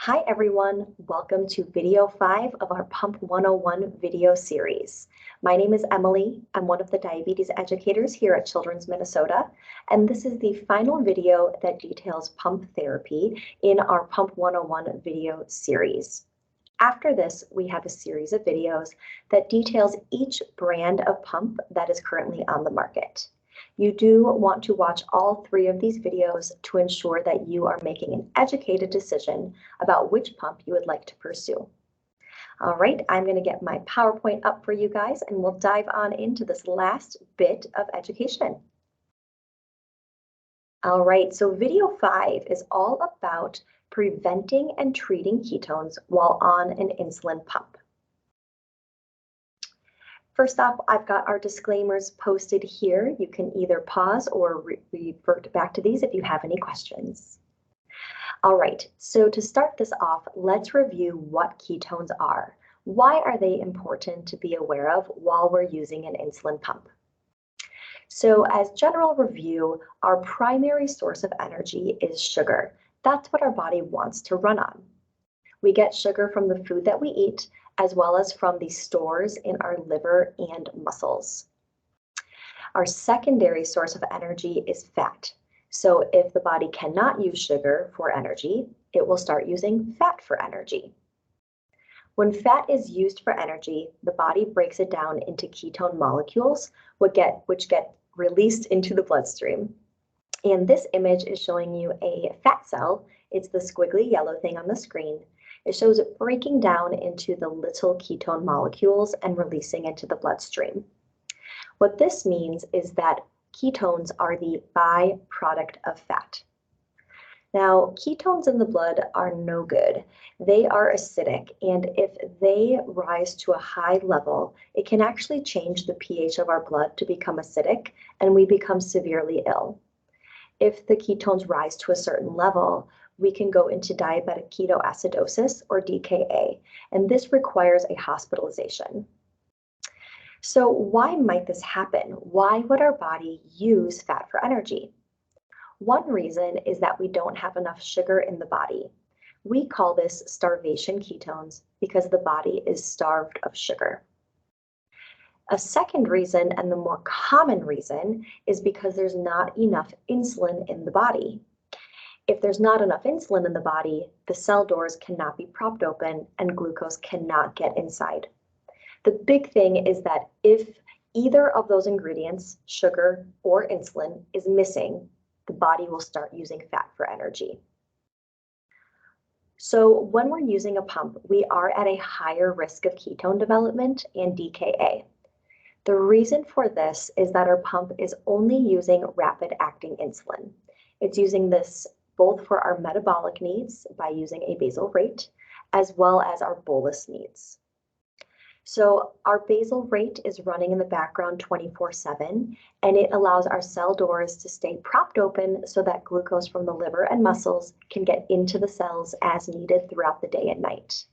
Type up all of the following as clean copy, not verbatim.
Hi everyone, welcome to video 5 of our Pump 101 video series. My name is Emily. I'm one of the diabetes educators here at Children's Minnesota, and this is the final video that details pump therapy in our Pump 101 video series. After this, we have a series of videos that details each brand of pump that is currently on the market. You do want to watch all 3 of these videos to ensure that you are making an educated decision about which pump you would like to pursue. All right, I'm going to get my PowerPoint up for you guys and we'll dive on into this last bit of education. All right, so video 5 is all about preventing and treating ketones while on an insulin pump. First off, I've got our disclaimers posted here. You can either pause or revert back to these if you have any questions. All right, so to start this off, let's review what ketones are. Why are they important to be aware of while we're using an insulin pump? So as general review, our primary source of energy is sugar. That's what our body wants to run on. We get sugar from the food that we eat, as well as from the stores in our liver and muscles. Our secondary source of energy is fat. So if the body cannot use sugar for energy, it will start using fat for energy. When fat is used for energy, the body breaks it down into ketone molecules, which get released into the bloodstream. And this image is showing you a fat cell. It's the squiggly yellow thing on the screen. It shows it breaking down into the little ketone molecules and releasing into the bloodstream. What this means is that ketones are the byproduct of fat. Now, ketones in the blood are no good. They are acidic, and if they rise to a high level, it can actually change the pH of our blood to become acidic, and we become severely ill. If the ketones rise to a certain level, we can go into diabetic ketoacidosis, or DKA, and this requires a hospitalization. So why might this happen? Why would our body use fat for energy? One reason is that we don't have enough sugar in the body. We call this starvation ketones because the body is starved of sugar. A second reason, and the more common reason, is because there's not enough insulin in the body. If there's not enough insulin in the body, the cell doors cannot be propped open and glucose cannot get inside. The big thing is that if either of those ingredients, sugar or insulin, is missing, the body will start using fat for energy. So when we're using a pump, we are at a higher risk of ketone development and DKA. The reason for this is that our pump is only using rapid-acting insulin. It's using this both for our metabolic needs by using a basal rate, as well as our bolus needs. So our basal rate is running in the background 24/7, and it allows our cell doors to stay propped open so that glucose from the liver and muscles can get into the cells as needed throughout the day and night.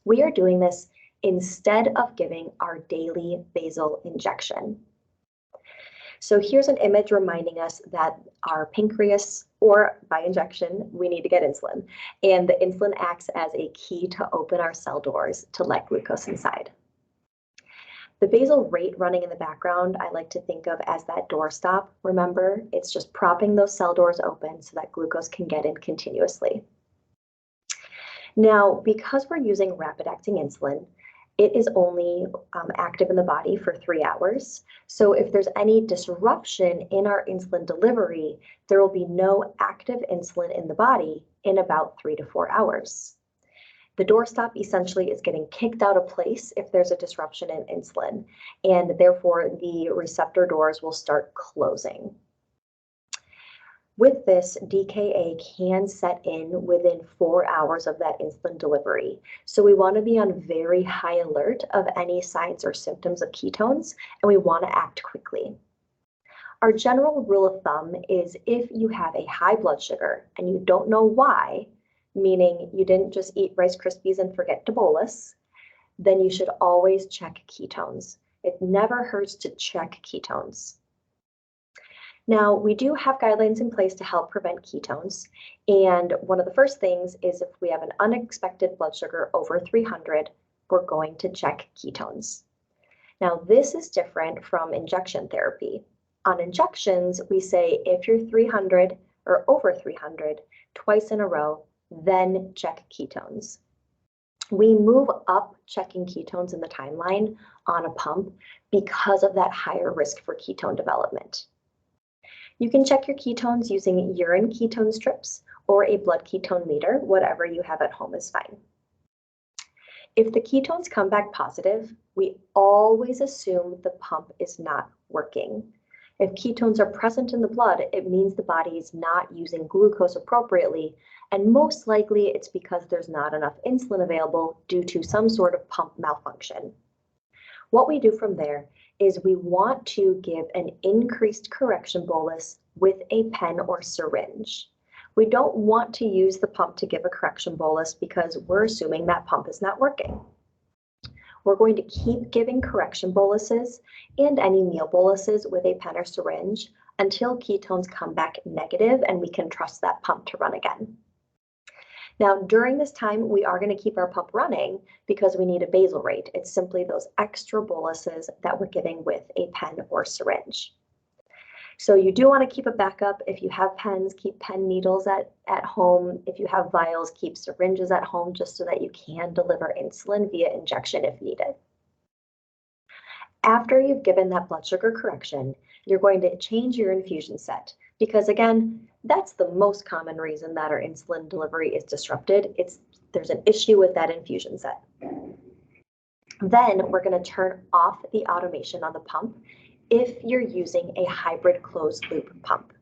We are doing this instead of giving our daily basal injection. So here's an image reminding us that our pancreas, or by injection, we need to get insulin. And the insulin acts as a key to open our cell doors to let glucose inside. The basal rate running in the background, I like to think of as that doorstop. Remember, it's just propping those cell doors open so that glucose can get in continuously. Now, because we're using rapid-acting insulin, it is only active in the body for 3 hours. So if there's any disruption in our insulin delivery, there will be no active insulin in the body in about 3 to 4 hours. The doorstop essentially is getting kicked out of place if there's a disruption in insulin, and therefore the receptor doors will start closing. With this, DKA can set in within 4 hours of that insulin delivery. So we want to be on very high alert of any signs or symptoms of ketones, and we want to act quickly. Our general rule of thumb is if you have a high blood sugar and you don't know why, meaning you didn't just eat Rice Krispies and forget to bolus, then you should always check ketones. It never hurts to check ketones. Now, we do have guidelines in place to help prevent ketones, and one of the first things is if we have an unexpected blood sugar over 300, we're going to check ketones. Now, this is different from injection therapy. On injections, we say if you're 300 or over 300 twice in a row, then check ketones. We move up checking ketones in the timeline on a pump because of that higher risk for ketone development. You can check your ketones using urine ketone strips or a blood ketone meter, whatever you have at home is fine. If the ketones come back positive, we always assume the pump is not working. If ketones are present in the blood, it means the body is not using glucose appropriately, and most likely it's because there's not enough insulin available due to some sort of pump malfunction. What we do from there is we want to give an increased correction bolus with a pen or syringe. We don't want to use the pump to give a correction bolus because we're assuming that pump is not working. We're going to keep giving correction boluses and any meal boluses with a pen or syringe until ketones come back negative and we can trust that pump to run again. Now, during this time, we are going to keep our pump running because we need a basal rate. It's simply those extra boluses that we're giving with a pen or syringe. So you do want to keep a backup. If you have pens, keep pen needles at home. If you have vials, keep syringes at home just so that you can deliver insulin via injection if needed. After you've given that blood sugar correction, you're going to change your infusion set because, again, that's the most common reason that our insulin delivery is disrupted. There's an issue with that infusion set. Then we're going to turn off the automation on the pump if you're using a hybrid closed loop pump.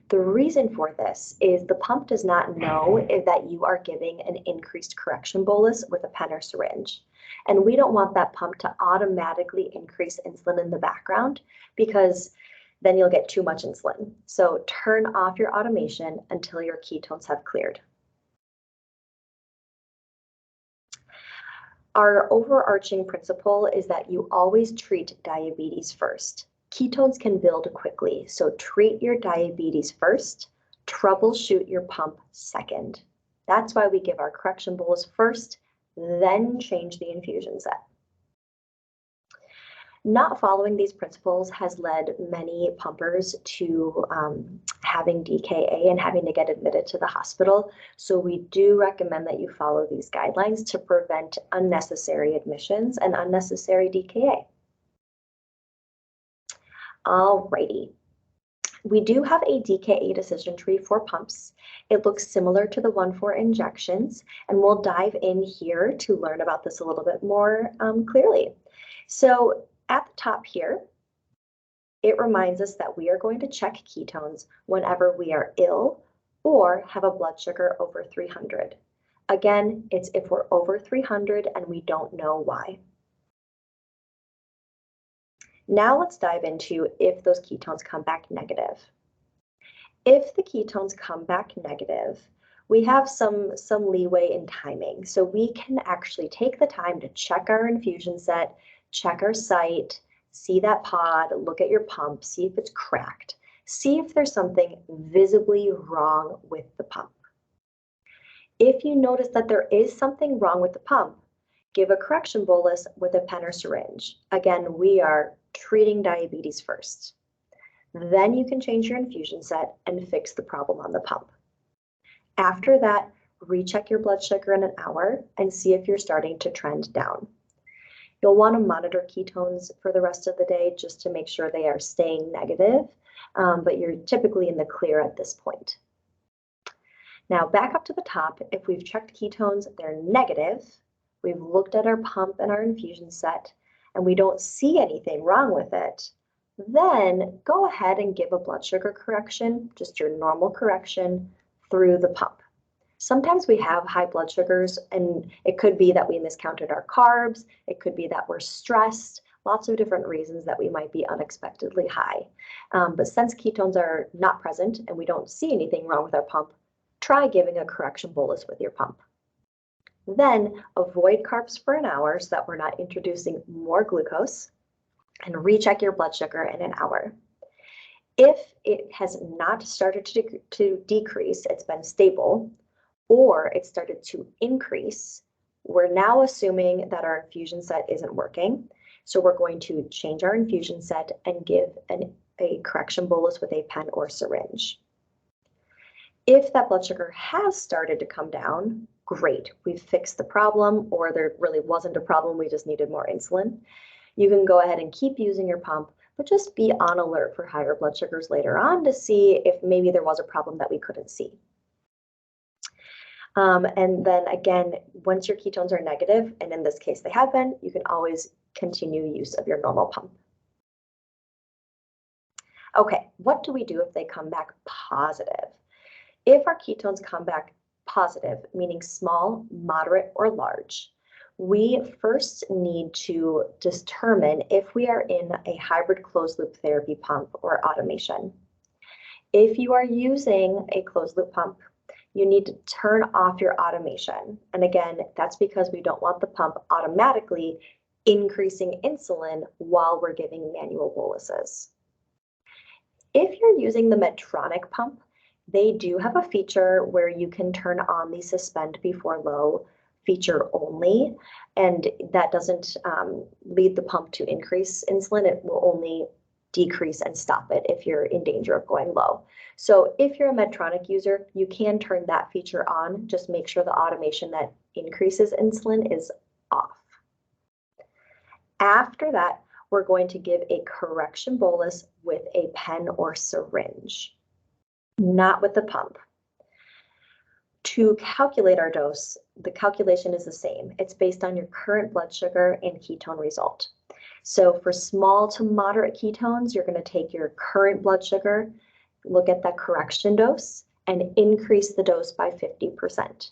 The reason for this is the pump does not know that you are giving an increased correction bolus with a pen or syringe. And we don't want that pump to automatically increase insulin in the background because then you'll get too much insulin. So turn off your automation until your ketones have cleared. Our overarching principle is that you always treat diabetes first. Ketones can build quickly, so treat your diabetes first, troubleshoot your pump second. That's why we give our correction bolus first, then change the infusion set. Not following these principles has led many pumpers to having DKA and having to get admitted to the hospital. So we do recommend that you follow these guidelines to prevent unnecessary admissions and unnecessary DKA. Alrighty. We do have a DKA decision tree for pumps. It looks similar to the one for injections, and we'll dive in here to learn about this a little bit more clearly. So at the top here, it reminds us that we are going to check ketones whenever we are ill or have a blood sugar over 300. Again, it's if we're over 300 and we don't know why. Now let's dive into if those ketones come back negative. If the ketones come back negative, we have some leeway in timing. So we can actually take the time to check our infusion set, check our site, see that pod, look at your pump, see if it's cracked, see if there's something visibly wrong with the pump. If you notice that there is something wrong with the pump, give a correction bolus with a pen or syringe. Again, we are treating diabetes first. Then you can change your infusion set and fix the problem on the pump. After that, recheck your blood sugar in an hour and see if you're starting to trend down. You'll want to monitor ketones for the rest of the day just to make sure they are staying negative, but you're typically in the clear at this point. Now back up to the top, if we've checked ketones, they're negative, we've looked at our pump and our infusion set, and we don't see anything wrong with it, then go ahead and give a blood sugar correction, just your normal correction, through the pump. Sometimes we have high blood sugars, and it could be that we miscounted our carbs, it could be that we're stressed, lots of different reasons that we might be unexpectedly high. But since ketones are not present and we don't see anything wrong with our pump, try giving a correction bolus with your pump. Then avoid carbs for an hour so that we're not introducing more glucose, and recheck your blood sugar in an hour. If it has not started to decrease, it's been stable, or it started to increase, we're now assuming that our infusion set isn't working. So we're going to change our infusion set and give a correction bolus with a pen or syringe. If that blood sugar has started to come down, great, we've fixed the problem, or there really wasn't a problem, we just needed more insulin. You can go ahead and keep using your pump, but just be on alert for higher blood sugars later on to see if maybe there was a problem that we couldn't see. And then again, once your ketones are negative, and in this case they have been, you can always continue use of your normal pump. Okay, what do we do if they come back positive? If our ketones come back positive, meaning small, moderate, or large, we first need to determine if we are in a hybrid closed-loop therapy pump or automation. If you are using a closed-loop pump, you need to turn off your automation. And again, that's because we don't want the pump automatically increasing insulin while we're giving manual boluses. If you're using the Medtronic pump, they do have a feature where you can turn on the suspend before low feature only, and that doesn't lead the pump to increase insulin. It will only decrease and stop it if you're in danger of going low. So if you're a Medtronic user, you can turn that feature on. Just make sure the automation that increases insulin is off. After that, we're going to give a correction bolus with a pen or syringe, not with the pump. To calculate our dose, the calculation is the same. It's based on your current blood sugar and ketone result. So for small to moderate ketones, you're going to take your current blood sugar, look at that correction dose, and increase the dose by 50%.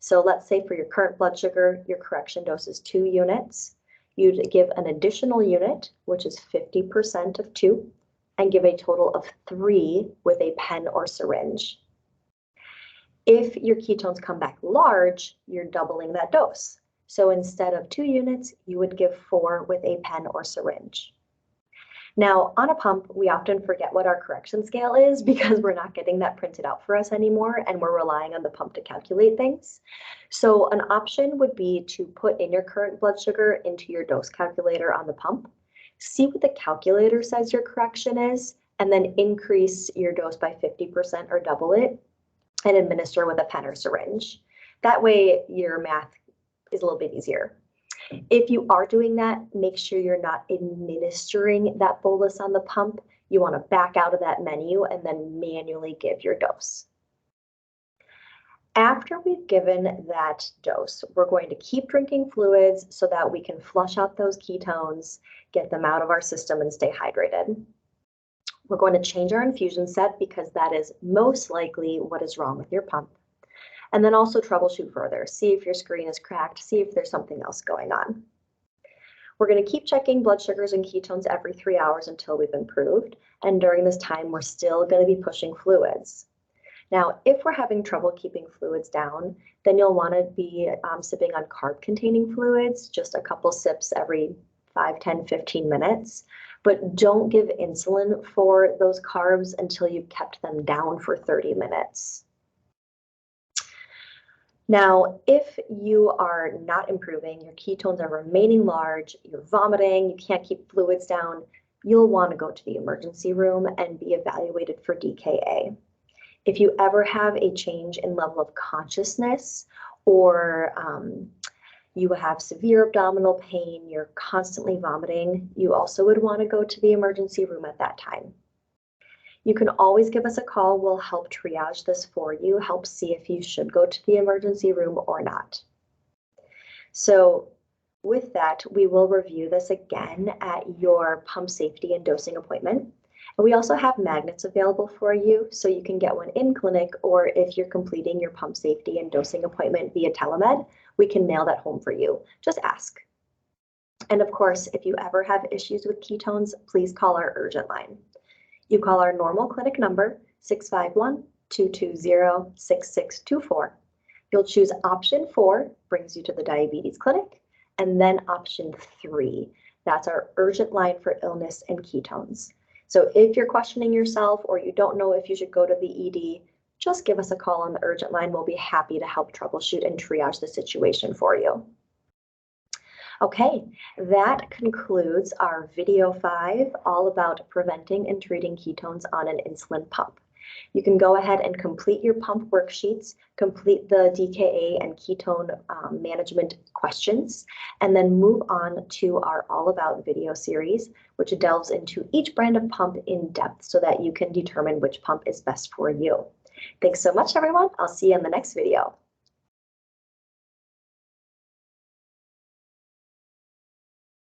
So let's say for your current blood sugar, your correction dose is 2 units. You'd give an additional unit, which is 50% of 2, and give a total of 3 with a pen or syringe. If your ketones come back large, you're doubling that dose. So instead of 2 units, you would give 4 with a pen or syringe. Now, on a pump, we often forget what our correction scale is because we're not getting that printed out for us anymore, and we're relying on the pump to calculate things. So an option would be to put in your current blood sugar into your dose calculator on the pump, see what the calculator says your correction is, and then increase your dose by 50% or double it, and administer with a pen or syringe. That way your math is a little bit easier. If you are doing that, make sure you're not administering that bolus on the pump. You want to back out of that menu and then manually give your dose. After we've given that dose, we're going to keep drinking fluids so that we can flush out those ketones, get them out of our system, and stay hydrated. We're going to change our infusion set because that is most likely what is wrong with your pump. And then also troubleshoot further. See if your screen is cracked, see if there's something else going on. We're going to keep checking blood sugars and ketones every 3 hours until we've improved. And during this time, we're still going to be pushing fluids. Now, if we're having trouble keeping fluids down, then you'll want to be sipping on carb-containing fluids, just a couple sips every 5, 10, 15 minutes. But don't give insulin for those carbs until you've kept them down for 30 minutes. Now, if you are not improving, your ketones are remaining large, you're vomiting, you can't keep fluids down, you'll want to go to the emergency room and be evaluated for DKA. If you ever have a change in level of consciousness, or you have severe abdominal pain, you're constantly vomiting, you also would want to go to the emergency room at that time. You can always give us a call. We'll help triage this for you, help see if you should go to the emergency room or not. So with that, we will review this again at your pump safety and dosing appointment. And we also have magnets available for you, so you can get one in clinic, or if you're completing your pump safety and dosing appointment via telemed, we can mail that home for you. Just ask. And of course, if you ever have issues with ketones, please call our urgent line. You call our normal clinic number, 651-220-6624. You'll choose option 4, brings you to the diabetes clinic, and then option 3. That's our urgent line for illness and ketones. So if you're questioning yourself or you don't know if you should go to the ED, just give us a call on the urgent line. We'll be happy to help troubleshoot and triage the situation for you. Okay, that concludes our video 5, all about preventing and treating ketones on an insulin pump. You can go ahead and complete your pump worksheets, complete the DKA and ketone management questions, and then move on to our All About video series, which delves into each brand of pump in depth so that you can determine which pump is best for you. Thanks so much, everyone. I'll see you in the next video.